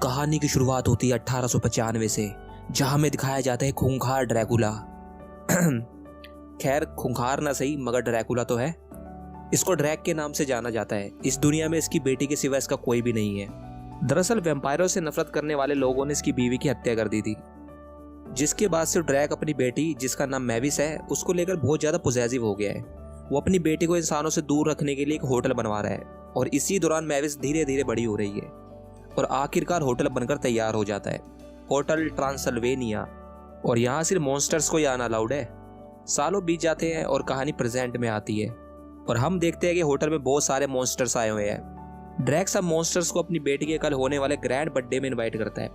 कहानी की शुरुआत होती है 1895 से, जहां में दिखाया जाता है खूंखार ड्रैकुला। खैर खूंखार ना सही, मगर ड्रैकुला तो है। इसको ड्रैक के नाम से जाना जाता है। इस दुनिया में इसकी बेटी के सिवा इसका कोई भी नहीं है। दरअसल वैम्पायरों से नफरत करने वाले लोगों ने इसकी बीवी की हत्या कर दी थी, जिसके बाद से ड्रैक अपनी बेटी, जिसका नाम मैविस है, उसको लेकर बहुत ज्यादा पॉसेसिव हो गया है। वो अपनी बेटी को इंसानों से दूर रखने के लिए एक होटल बनवा रहा है, और इसी दौरान मैविस धीरे धीरे बड़ी हो रही है और आखिरकार होटल बनकर तैयार हो जाता है, होटल ट्रांसल्वेनिया। और यहाँ सिर्फ मॉन्स्टर्स को ही आना अलाउड है। सालों बीत जाते हैं और कहानी प्रेजेंट में आती है, और हम देखते हैं कि होटल में बहुत सारे मॉन्स्टर्स आए हुए हैं। ड्रैक सब मॉन्स्टर्स को अपनी बेटी के कल होने वाले ग्रैंड बर्थडे में इनवाइट करता है।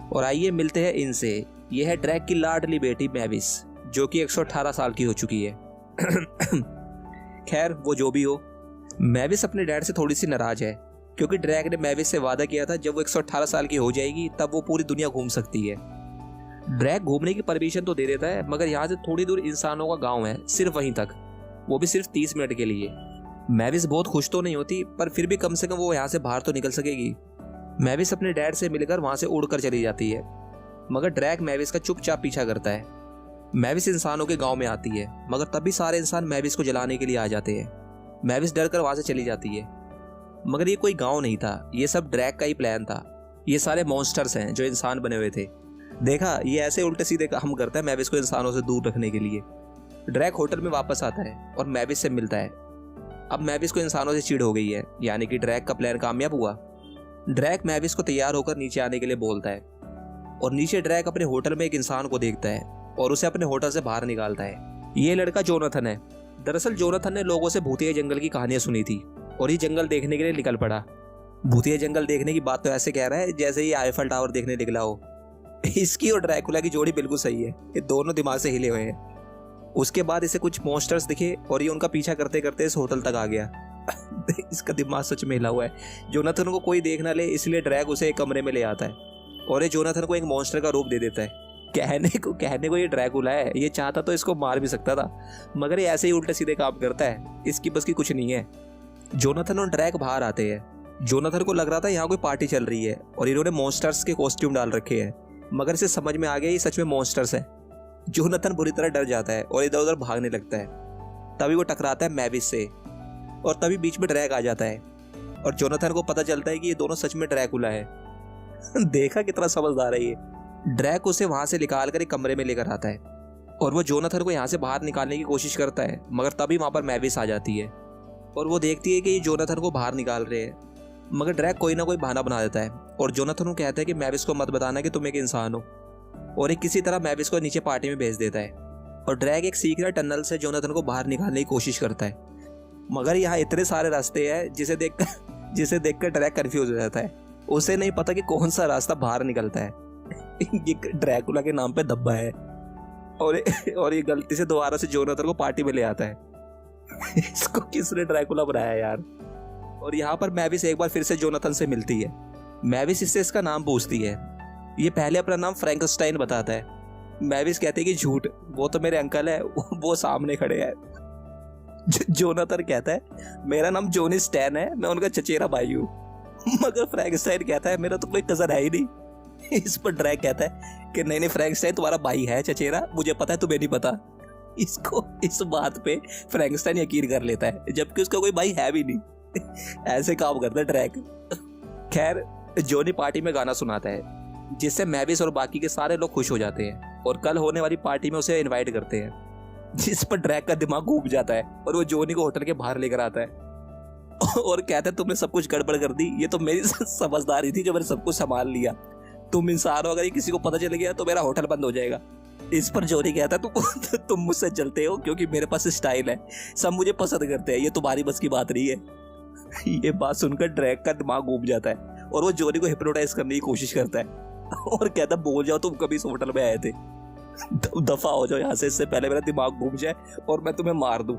और आइए मिलते हैं इनसे। यह है ड्रैक की लाडली बेटी मैविस, जो कि 118 साल की हो चुकी है। खैर वो जो भी हो, मैविस अपने डैड से थोड़ी सी नाराज है, क्योंकि ड्रैक ने मैविस से वादा किया था जब वो 118 साल की हो जाएगी तब वो पूरी दुनिया घूम सकती है। ड्रैक घूमने की परमिशन तो दे देता है, मगर यहाँ से थोड़ी दूर इंसानों का गांव है, सिर्फ वहीं तक, वो भी सिर्फ 30 मिनट के लिए। मैविस बहुत खुश तो नहीं होती, पर फिर भी कम से कम वो यहाँ से बाहर तो निकल सकेगी। मैविस अपने डैड से मिलकर वहां से उड़कर चली जाती है, मगर ड्रैक मैविस का चुपचाप पीछा करता है। मैविस इंसानों के गांव में आती है, मगर तभी सारे इंसान मैविस को जलाने के लिए आ जाते हैं। मैविस डर कर वहां से चली जाती है, मगर ये कोई गांव नहीं था, ये सब ड्रैक का ही प्लान था। ये सारे मॉन्स्टर्स हैं जो इंसान बने हुए थे। देखा, ये ऐसे उल्टे सीधे हम करता है मैविस को इंसानों से दूर रखने के लिए। ड्रैक होटल में वापस आता है और मैविस से मिलता है। अब मैविस को इंसानों से चिढ़ हो गई है, यानी कि ड्रैक का प्लान कामयाब हुआ। ड्रैक मैविस को तैयार होकर नीचे आने के लिए बोलता है, और नीचे ड्रैक अपने होटल में एक इंसान को देखता है और उसे अपने होटल से बाहर निकालता है। ये लड़का जोनाथन है। दरअसल जोनाथन ने लोगों से भूतिया जंगल की कहानियां सुनी थी और ये जंगल देखने के लिए निकल पड़ा। भूतिया जंगल देखने की बात तो ऐसे कह रहा है जैसे ये आईफल टावर देखने निकला हो। इसकी और ड्रैकुला की जोड़ी बिल्कुल सही है, ये दोनों दिमाग से हिले हुए हैं। उसके बाद इसे कुछ मॉन्स्टर्स दिखे और ये उनका पीछा करते करते इस होटल तक आ गया। इसका दिमाग सच में हिला हुआ है। जोनाथन को कोई देख ना ले, इसलिए ड्रैक उसे एक कमरे में ले आता है और ये जोनाथन को एक मॉन्स्टर का रूप दे देता है। कहने को ये ड्रैकुला है। ये चाहता तो इसको मार भी सकता था, मगर ये ऐसे ही उल्टे सीधे काम करता है, इसकी बस की कुछ नहीं है। जोनाथन और ड्रैक बाहर आते हैं। जोनाथन को लग रहा था यहाँ कोई पार्टी चल रही है और इन्होंने मॉन्स्टर्स के कॉस्ट्यूम डाल रखे हैं, मगर इसे समझ में आ गया ये सच में मॉन्स्टर्स है। जोनाथन बुरी तरह डर जाता है और इधर उधर भागने लगता है। तभी वो टकराता है मैविस से, और तभी बीच में ड्रैक आ जाता है और जोनाथन को पता चलता है कि ये दोनों सच में ड्रैकुला है। देखा कितना समझदार है ये। ड्रैक उसे वहां से निकाल कर एक कमरे में लेकर आता है और वो जोनाथन को यहाँ से बाहर निकालने की कोशिश करता है, मगर तभी वहां पर मैविस आ जाती है और वो देखती है कि ये जोनाथन को बाहर निकाल रहे हैं। मगर ड्रैक कोई ना कोई बहाना बना देता है और जोनाथन को कहता है कि मैविस को मत बताना कि तुम एक इंसान हो, और एक किसी तरह मैविस को नीचे पार्टी में भेज देता है। और ड्रैक एक सीक्रेट टनल से जोनाथन को बाहर निकालने की कोशिश करता है, मगर यहाँ इतने सारे रास्ते हैं जिसे देखकर ड्रैक कंफ्यूज हो जाता है। उसे नहीं पता कि कौन सा रास्ता बाहर निकलता है। ये ड्रैकुला के नाम पे धब्बा है, और ये गलती से दोबारा से जोनाथन को पार्टी में ले आता है। इसको किसने ड्रैकुला बनाया यार। और यहाँ पर मैविस एक बार फिर से जोनाथन से मिलती है। मैविस इससे इसका नाम पूछती है। ये पहले अपना नाम फ्रैंकस्टाइन बताता है। मैविस कहती है कि झूठ, वो तो मेरे अंकल है, वो सामने खड़े हैं। जोनाथन कहता है मेरा नाम जोनी स्टैन है, मैं उनका चचेरा भाई हूँ। मगर फ्रैंकस्टाइन कहता है मेरा तो कोई कजन है ही नहीं। इस पर ड्रैक कहता है कि नहीं फ्रैंकस्टाइन तुम्हारा भाई है चचेरा, मुझे पता है तुम्हें नहीं पता। इसको इस बात पे फ्रैंकस्टाइन यकीन कर लेता है, जबकि उसका कोई भाई है भी नहीं। ऐसे काम करता है ड्रैक। खैर जोनी पार्टी में गाना सुनाता है, जिससे मैविस और बाकी के सारे लोग खुश हो जाते हैं और कल होने वाली पार्टी में उसे इनवाइट करते हैं। जिस पर ड्रैक का दिमाग घूम जाता है और वो जोनी को होटल के बाहर लेकर आता है और कहता है तुमने सब कुछ गड़बड़ कर दी, ये तो मेरी समझदारी थी जो मैंने सब कुछ संभाल लिया। तुम इंसान हो, अगर ये किसी को पता चल गया तो मेरा होटल बंद हो जाएगा। इस पर जोनी कहता है तुम मुझसे चलते हो क्योंकि मेरे पास स्टाइल है, सब मुझे पसंद करते हैं, ये तुम्हारी बस की बात नहीं है। ये बात सुनकर ड्रैक का दिमाग घूम जाता है और वो जोनी को हिप्नोटाइज करने की कोशिश करता है और कहता है बोल जाओ तुम कभी इस होटल में आए थे, दफा हो जाओ यहाँ से, इससे पहले मेरा दिमाग घूम जाए और मैं तुम्हें मार दूं।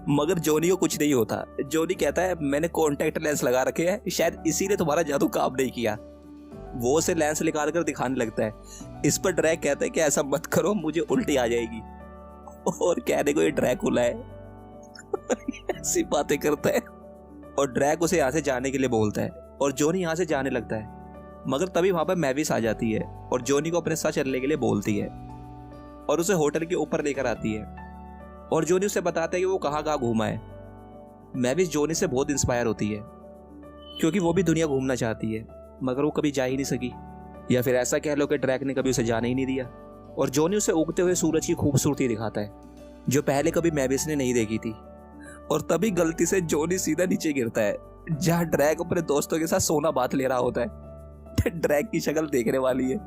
मगर जोनी को कुछ नहीं होता। जोनी कहता है मैंने कॉन्टैक्ट लेंस लगा रखे हैं, शायद इसीलिए तुम्हारा जादू काम नहीं किया। वो उसे लेंस निकाल कर दिखाने लगता है। इस पर ड्रैक कहता है कि ऐसा मत करो, मुझे उल्टी आ जाएगी। और कहने को ये ड्रैकुला है। ऐसी बातें करता है और ड्रैक उसे यहाँ से जाने के लिए बोलता है। और जॉनी यहाँ से जाने लगता है। मगर तभी वहाँ पर मैविस आ जाती है और जॉनी को अपने साथ चलने के लिए बोलती है और उसे होटल के ऊपर लेकर आती है और जॉनी उसे बताता है कि वो कहाँ कहाँ घूमा है। मैविस जॉनी से बहुत इंस्पायर होती है क्योंकि वो भी दुनिया घूमना चाहती है मगर वो कभी जा ही नहीं सकी, या फिर ऐसा कह लो कि ड्रैक ने कभी उसे जाने ही नहीं दिया। और जॉनी उसे उगते हुए सूरज की खूबसूरती दिखाता है जो पहले कभी मैविस ने नहीं देखी थी। और तभी गलती से जॉनी सीधा नीचे गिरता है जहाँ ड्रैक अपने दोस्तों के साथ सोना बात ले रहा होता है। ड्रैक की शक्ल देखने वाली है।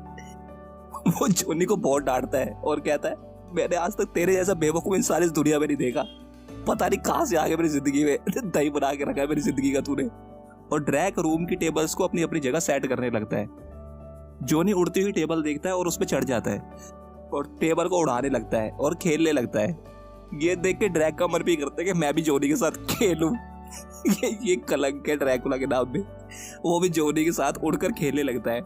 वो जॉनी को बहुत डांटता है और कहता है, मैंने आज तक तेरे जैसा बेवकूफ इंसान इस दुनिया में नहीं देखा, पता नहीं कहां से आ गया मेरी जिंदगी में, दही बना के रखा है मेरी जिंदगी का तूने। और ड्रैक रूम की टेबल्स को अपनी अपनी जगह सेट करने लगता है। जॉनी उड़ती हुई टेबल देखता है और उस पर चढ़ जाता है और टेबल को उड़ाने लगता है और खेलने लगता है। ये देख के ड्रैक का मन भी करता है कि मैं भी जॉनी के साथ खेलूं। ये कलंक है ड्रैकुला के नाम में। वो भी जॉनी के साथ उड़कर खेलने लगता है।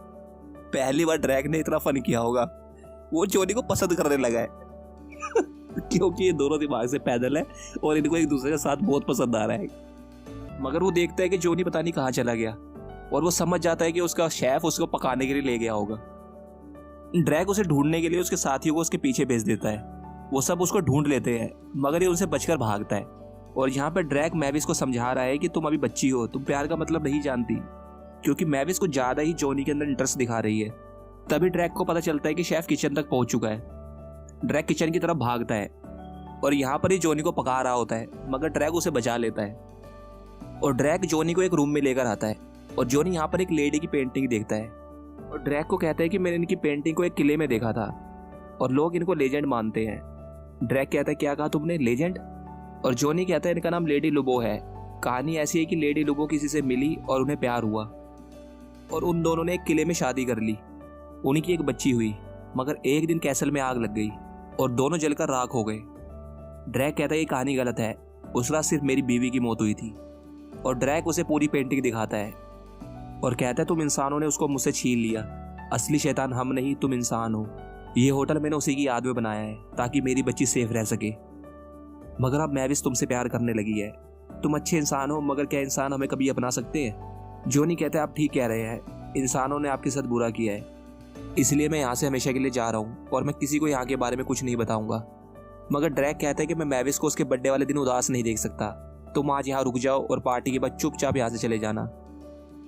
पहली बार ड्रैक ने इतना फन किया होगा। वो जॉनी को पसंद करने लगा है क्योंकि ये दोनों दिमाग से पैदल है और इनको एक दूसरे के साथ बहुत पसंद आ रहा है। मगर वो देखता है कि जॉनी पता नहीं कहाँ चला गया और वो समझ जाता है कि उसका शेफ उसको पकाने के लिए ले गया होगा। ड्रैक उसे ढूंढने के लिए उसके साथियों को उसके पीछे भेज देता है। वो सब उसको ढूंढ लेते हैं मगर ये उनसे बचकर भागता है। और यहाँ पर ड्रैक मैविस को समझा रहा है कि तुम अभी बच्ची हो, तुम प्यार का मतलब नहीं जानती, क्योंकि मैविस को ज्यादा ही जॉनी के अंदर इंटरेस्ट दिखा रही है। तभी ड्रैक को पता चलता है कि शेफ किचन तक पहुंच चुका है। ड्रैक किचन की तरफ भागता है और यहाँ पर ही जॉनी को पका रहा होता है मगर ड्रैक उसे बचा लेता है। और ड्रैक जॉनी को एक रूम में लेकर आता है और जॉनी यहाँ पर एक लेडी की पेंटिंग देखता है और ड्रैक को कहता है कि मैंने इनकी पेंटिंग को एक किले में देखा था और लोग इनको लेजेंड मानते हैं। ड्रैक कहता है, क्या कहा तुमने, लेजेंड? और जॉनी कहता है, इनका नाम लेडी लुबो है। कहानी ऐसी है कि लेडी लुबो किसी से मिली और उन्हें प्यार हुआ और उन दोनों ने एक किले में शादी कर ली। उनकी एक बच्ची हुई मगर एक दिन कैसल में आग लग गई और दोनों जलकर राख हो गए। ड्रैक कहता है, ये कहानी गलत है, उस रात सिर्फ मेरी बीवी की मौत हुई थी। और ड्रैक उसे पूरी पेंटिंग दिखाता है और कहता है, तुम इंसानों ने उसको मुझसे छीन लिया, असली शैतान हम नहीं तुम इंसान हो। ये होटल मैंने उसी की याद में बनाया है ताकि मेरी बच्ची सेफ रह सके। मगर अब मैविस तुमसे प्यार करने लगी है। तुम अच्छे इंसान हो मगर क्या इंसान हमें कभी अपना सकते हैं? जॉनी कहता है, आप ठीक कह रहे हैं, इंसानों ने आपके साथ बुरा किया है, इसलिए मैं यहाँ से हमेशा के लिए जा रहा हूँ और मैं किसी को यहाँ के बारे में कुछ नहीं बताऊंगा। मगर ड्रैक कहता है कि मैं मैविस को उसके बर्थडे वाले दिन उदास नहीं देख सकता, तुम आज यहाँ रुक जाओ और पार्टी के बाद चुपचाप यहाँ से चले जाना।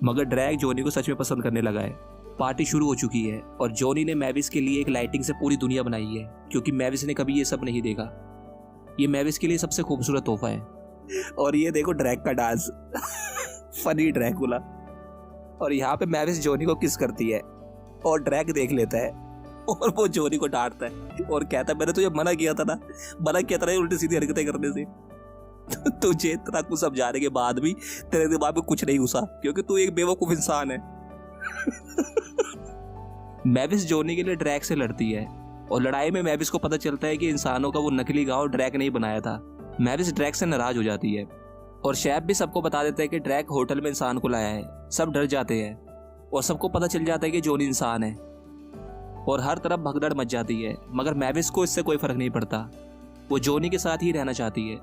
मगर ड्रैक जॉनी को सच में पसंद करने लगा है। पार्टी शुरू हो चुकी है और जॉनी ने मैविस के लिए एक लाइटिंग से पूरी दुनिया बनाई है क्योंकि मैविस ने कभी ये सब नहीं देखा। ये मैविस के लिए सबसे खूबसूरत तोहफा है। और ये देखो ड्रैक का डांस फनी ड्रैकुला। और यहाँ पे मैविस जॉनी को किस करती है और ड्रैक देख लेता है और वो जॉनी को डांटता है और कहता है, मैंने तुझे मना किया था ना, मना किया था ना उल्टी सीधी हरकतें करने से। तुझे इतना कुछ समझाने के बाद भी तेरे दिमाग में कुछ नहीं घुसा क्योंकि तू एक बेवकूफ इंसान है। मैविस जॉनी के लिए ड्रैक से लड़ती है और लड़ाई में मैविस को पता चलता है कि इंसानों का वो नकली गांव ड्रैक नहीं बनाया था। मैविस ड्रैक से नाराज हो जाती है और शेफ भी सबको बता देता है कि ड्रैक होटल में इंसान को लाया है। सब डर जाते हैं और सबको पता चल जाता है कि जॉनी इंसान है और हर तरफ भगदड़ मच जाती है। मगर मैविस को इससे कोई फर्क नहीं पड़ता, वो जॉनी के साथ ही रहना चाहती है।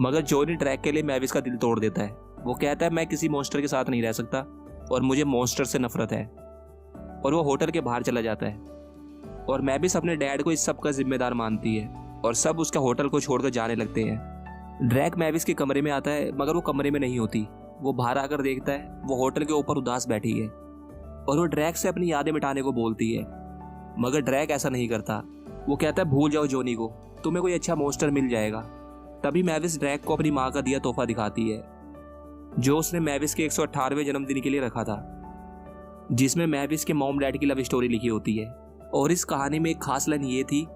मगर जॉनी ड्रैक के लिए मैविस का दिल तोड़ देता है। वो कहता है, मैं किसी मॉन्स्टर के साथ नहीं रह सकता और मुझे मॉन्स्टर से नफरत है। और वो होटल के बाहर चला जाता है और मैविस अपने डैड को इस सब का जिम्मेदार मानती है और सब उसका होटल को छोड़कर जाने लगते हैं। ड्रैक मैविस के कमरे में आता है मगर वो कमरे में नहीं होती। वो बाहर आकर देखता है वो होटल के ऊपर उदास बैठी है और वो ड्रैक से अपनी यादें मिटाने को बोलती है। मगर ड्रैक ऐसा नहीं करता। वो कहता है, भूल जाओ जॉनी को, तुम्हें कोई अच्छा मॉन्स्टर मिल जाएगा। तभी मैविस ड्रैक को अपनी माँ का दिया तोहफा दिखाती है जो उसने मैविस के 118वें जन्मदिन के लिए रखा था, जिसमें मैविस के मॉम डैड की लव स्टोरी लिखी होती है। और इस कहानी में एक खास लाइन ये थी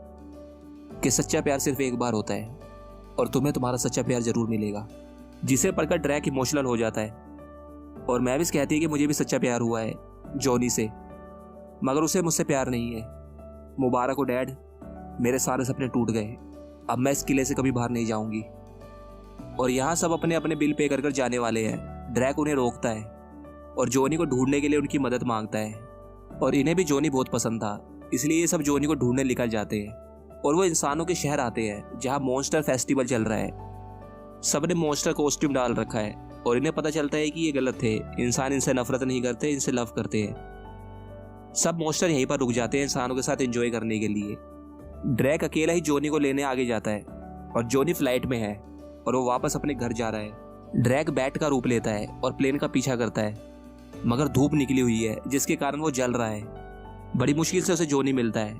कि सच्चा प्यार सिर्फ एक बार होता है और तुम्हें तुम्हारा सच्चा प्यार जरूर मिलेगा। जिसे पढ़कर ड्रैक इमोशनल हो जाता है और मैविस कहती है कि मुझे भी सच्चा प्यार हुआ है जॉनी से, मगर उसे मुझसे प्यार नहीं है। मुबारक हो डैड, मेरे सारे सपने टूट गए, अब मैं इस किले से कभी बाहर नहीं जाऊंगी। और यहाँ सब अपने अपने बिल पे कर जाने वाले हैं। ड्रैक उन्हें रोकता है और जॉनी को ढूंढने के लिए उनकी मदद मांगता है और इन्हें भी जॉनी बहुत पसंद था, इसलिए ये सब जॉनी को ढूंढने निकल जाते हैं और वो इंसानों के शहर आते हैं जहाँ मॉन्स्टर फेस्टिवल चल रहा है। सबने मॉन्स्टर कॉस्ट्यूम डाल रखा है और इन्हें पता चलता है कि ये गलत थे। इंसान इनसे नफरत नहीं करते, इनसे लव करते हैं। सब मॉन्स्टर यहीं पर रुक जाते हैं इंसानों के साथ एंजॉय करने के लिए। ड्रैक अकेला ही जोनी को लेने आगे जाता है और जोनी फ्लाइट में है और वो वापस अपने घर जा रहा है। ड्रैक बैट का रूप लेता है और प्लेन का पीछा करता है, मगर धूप निकली हुई है जिसके कारण वो जल रहा है। बड़ी मुश्किल से उसे जोनी मिलता है,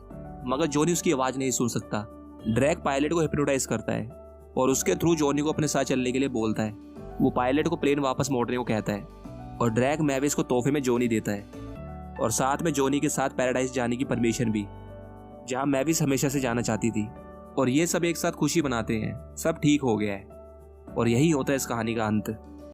मगर जोनी उसकी आवाज़ नहीं सुन सकता। ड्रैक पायलट को हिप्नोटाइज करता है और उसके थ्रू जोनी को अपने साथ चलने के लिए बोलता है। वो पायलट को प्लेन वापस मोड़ने को कहता है और ड्रैक मैविस को तोहफे में जोनी देता है और साथ में जोनी के साथ पैराडाइज जाने की परमिशन भी, जहां मैविस हमेशा से जाना चाहती थी। और ये सब एक साथ खुशी मनाते हैं। सब ठीक हो गया है और यही होता है इस कहानी का अंत।